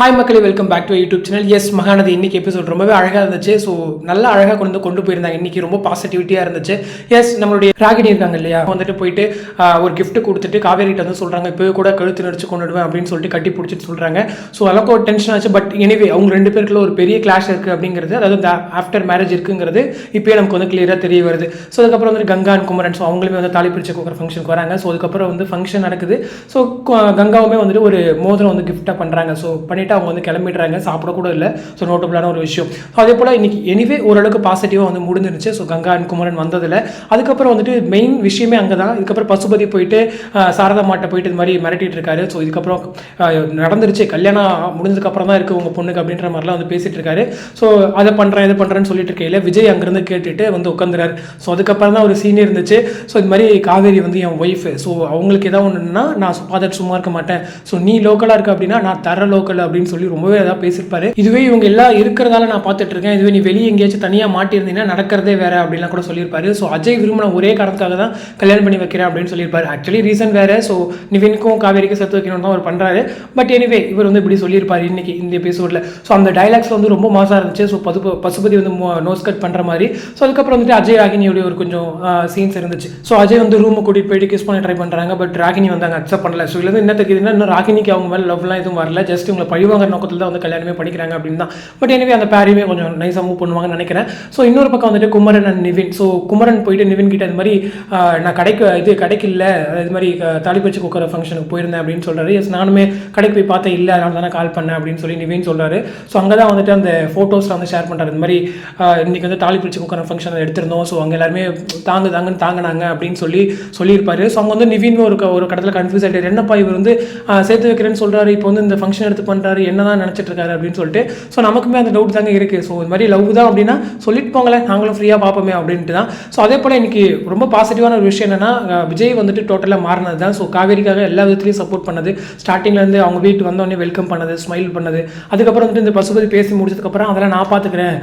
Hi மக்களே, welcome back to YouTube channel. எஸ் மகானது இன்னைக்கு எபிசோட் ரொம்பவே அழகாக இருந்துச்சு. ஸோ நல்லா அழகாக கொண்டு போயிருந்தாங்க. இன்னைக்கு ரொம்ப பாசிட்டிவிட்டியாக இருந்துச்சு. எஸ் நம்மளுடைய ராகினி இருக்காங்க இல்லையா, வந்துட்டு போயிட்டு ஒரு கிஃப்ட் கொடுத்துட்டு காவேரிட்ட வந்து சொல்கிறாங்க, இப்போ கூட கழுத்து நடிச்சு கொண்டுடுவேன் அப்படின்னு சொல்லிட்டு கட்டி பிடிச்சிட்டு சொல்கிறாங்க. ஸோ அளவுக்கு ஒரு டென்ஷன் ஆச்சு. பட் எனிவே அவங்க ரெண்டு பேருக்குள்ள ஒரு பெரிய கிளாஷ் இருக்குது அப்படிங்கிறது, அதாவது ஆஃப்டர் மேரேஜ் இருக்குங்கிறது இப்போயே நமக்கு வந்து கிளியராக தெரிய வருது. ஸோ அதுக்கப்புறம் வந்து கங்கா அண்ட் குமரன், ஸோ அவங்களுமே வந்து தாலி பிரிச்சு கொடுக்குற ஃபங்க்ஷனுக்கு வராங்க. ஸோ அதுக்கப்புறம் வந்து ஃபங்க்ஷன் நடக்குது. ஸோ கங்காவுமே வந்துட்டு ஒரு மோதிரம் வந்து கிஃப்டாக பண்ணுறாங்க. ஸோ பண்ணிவிட்டு அவங்க வந்து கிளம்பிடுறாங்க, சாப்பிடக்கூட இல்லை. ஸோ நோட்டபுளான ஒரு விஷயம். ஸோ அதே போல் இன்னைக்கு எனிவே ஓரளவுக்கு பாசிட்டிவாக வந்து முடிஞ்சிருச்சு. ஸோ கங்கா அண்ட் குமரன் வந்ததில் அதுக்கப்புறம் வந்துட்டு மெயின் விஷயமே அங்கே தான். இதுக்கப்புறம் பசுபதி போயிட்டு சாரதா மாட்டை போயிட்டு இது மாதிரி மிரட்டிட்டு இருக்காரு. ஸோ இதுக்கப்புறம் நடந்துருச்சு, கல்யாணம் முடிஞ்சதுக்கப்புறம் தான் இருக்குது உங்கள் பொண்ணுக்கு அப்படின்ற மாதிரிலாம் வந்து பேசிட்டு இருக்காரு. ஸோ அதை பண்ணுறேன் இது பண்ணுறேன்னு சொல்லிட்டு இருக்கையில் விஜய் அங்கேருந்து கேட்டுட்டு வந்து உட்காந்துறாரு. ஸோ அதுக்கப்புறம் தான் ஒரு சீன் இருந்துச்சு. ஸோ இது மாதிரி காவேரி வந்து என் ஒய்ஃபு, ஸோ அவங்களுக்கு ஏதாவது ஒன்றுன்னா நான் பார்த்துட்டு சும்மா இருக்க மாட்டேன். ஸோ நீ லோக்கலாக இருக்க அப்படின்னா நான் தர லோக்கல் அப்படின்னு சொல்லி ரொம்பவே ஏதாவது பேசியிருப்பாரு. இதுவே இவங்க எல்லாம் இருக்கிறதால நான் பார்த்துட்டு இருக்கேன், இதுவே நீ வெளியே எங்கேயாச்சும் தனியாக மாட்டியிருந்தீங்கன்னா நடக்கிறதே வேற அப்படின்லாம் கூட சொல்லியிருப்பாரு. ஸோ அஜய் விரும்பின ஒரே காரணத்துக்காக தான் கல்யாணம் பண்ணி வைக்கிறேன் அப்படின்னு சொல்லியிருப்பாரு. ஆக்சுவலி ரீசன் வேற. ஸோ நிவினுக்கும் காவேரிக்கும் சேர்த்து வைக்கணும்னு தான் அவர் பண்ணுறாரு. பட் எனிவே இவர் வந்து இப்படி சொல்லியிருப்பாரு இன்னைக்கு இந்த எபிசோடில். ஸோ அந்த டைலாக்ஸ் வந்து ரொம்ப மாசாக இருந்துச்சு. ஸோ பசுபதி வந்து நோஸ் கட் பண்ணுற மாதிரி. ஸோ அதுக்கப்புறம் வந்துட்டு அஜய் ராகினியோடைய ஒரு கொஞ்சம் சீன்ஸ் இருந்துச்சு. ஸோ அஜய் வந்து ரூமை கூட்டிகிட்டு போயிட்டு கிஸ் பண்ணி ட்ரை பண்ணுறாங்க. பட் ராகினி வந்து அங்கே அக்செப்ட் பண்ணல. ஸோ இதுல என்ன தெரியுதுன்னா, இன்னும் ராகினிக்கு அவங்க மேலே லவ்லாம் எதுவும் வரல, ஜஸ்ட் இவங்களை பழிவாங்கிற நோக்கத்தில் தான் வந்து கல்யாணமே படிக்கிறாங்க அப்படின்னு தான். பட் எனவே அந்த பேரையுமே கொஞ்சம் நைஸாக மூவ் பண்ணுவாங்கன்னு நினைக்கிறேன். ஸோ இன்னொரு பக்கம் வந்துட்டு குமரன் அண்ட் நிவின். ஸோ குமரன் போயிட்டு நிவின் கிட்ட இது மாதிரி நான் கடைக்கு இல்லை, இது மாதிரி தாலிப்பச்சு குக்கர ஃபங்க்ஷனுக்கு போயிருந்தேன் அப்படின்னு சொல்கிறாரு. எஸ் நானுமே கடைக்கு போய் பார்த்தேன், இல்லை அதனால தானே கால் பண்ணேன் அப்படின்னு சொல்லி நிவின் சொல்கிறாரு. ஸோ அங்கே தான் வந்துட்டு அந்த ஃபோட்டோஸில் வந்து ஷேர் பண்ணுறாரு. இந்த மாதிரி இன்றைக்கி வந்து தாலிப்பச்சு குக்கர ஃபங்க்ஷன் எடுத்திருந்தோம். ஸோ அங்கே எல்லாருமே தாங்கினாங்க அப்படின்னு சொல்லியிருப்பாரு. ஸோ அவங்க வந்து நிவின் ஒரு கடத்தில் கன்ஃபியூஸ் ஆகிட்டு, என்னப்பா இவர் வந்து சேர்த்து வைக்கிறேன்னு சொல்கிறாரு, இப்போ வந்து இந்த ஃபங்க்ஷன் எடுத்து பண்ணுறாரு, என்ன தான் நினச்சிட்டு இருக்காரு அப்படின்னு சொல்லிட்டு. ஸோ நமக்குமே அந்த டவுட் தாங்க இருக்குது. ஸோ இது மாதிரி லவ் தான் அப்படின்னா சொல்லிட்டு போங்களேன், நாங்களும் ஃப்ரீயாக பார்ப்போமே அப்படின்ட்டு தான். ஸோ அதே போல் இன்னைக்கு ரொம்ப பாசிட்டிவான ஒரு விஷயம் என்னன்னா, விஜய் வந்துட்டு டோட்டலாக மாறினது தான். ஸோ காவேரிக்காக எல்லா விதத்துலையும் சப்போர்ட் பண்ணது. ஸ்டார்டிங்லேருந்து அவங்க வீட்டு வந்தோடனே வெல்கம் பண்ணது, ஸ்மைல் பண்ணது. அதுக்கப்புறம் வந்துட்டு இந்த பசுபதி பேசி முடிச்சதுக்கப்புறம் அதெல்லாம் நான் பார்த்துக்கிறேன்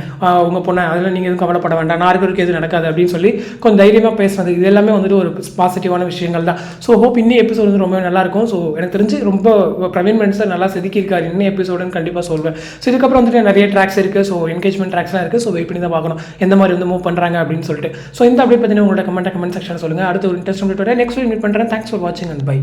உங்கள் பொண்ணை, அதெல்லாம் நீங்கள் எதுவும் கவலைப்பட வேண்டாம், 4 பேருக்கு எதுவும் நடக்காது அப்படின்னு சொல்லி கொஞ்சம் தைரியமாக பேசுனது. இது எல்லாமே வந்துட்டு ஒரு பாசிட்டிவான விஷயங்கள் தான். ஸோ ஹோப் இன்னும் எபிசோட் வந்து ரொம்ப நல்லாயிருக்கும். ஸோ எனக்கு தெரிஞ்சு ரொம்ப பிரவீன் மென்ஸை நல்லா செதுக்கியிருக்காரு இன்னும் எபிசோடுன்னு கண்டிப்பாக சொல்வேன். ஸோ இதுக்கப்புறம் வந்துட்டு நிறைய ட்ராக்ஸ் இருக்குது. ஸோ என்கேஜ்மெண்ட் ட்ராக்ஸ்லாம் இருக்குது. ஸோ வெயிட் பண்ணி தான் பார்க்கணும் எந்த மாதிரி வந்து மூவ் பண்ணுறாங்க அப்படின்னு சொல்லிட்டு. ஸோ இந்த அப்டேட் பற்றின உங்களோட கமெண்ட் செக்ஷன் சொல்லுங்கள். அடுத்த ஒரு இன்ட்ரெஸ்ட் நெக்ஸ்ட் மீட் பண்ணுறேன். தேங்க்ஸ் ஃபார் வாட்சிங் அண்ட் பை.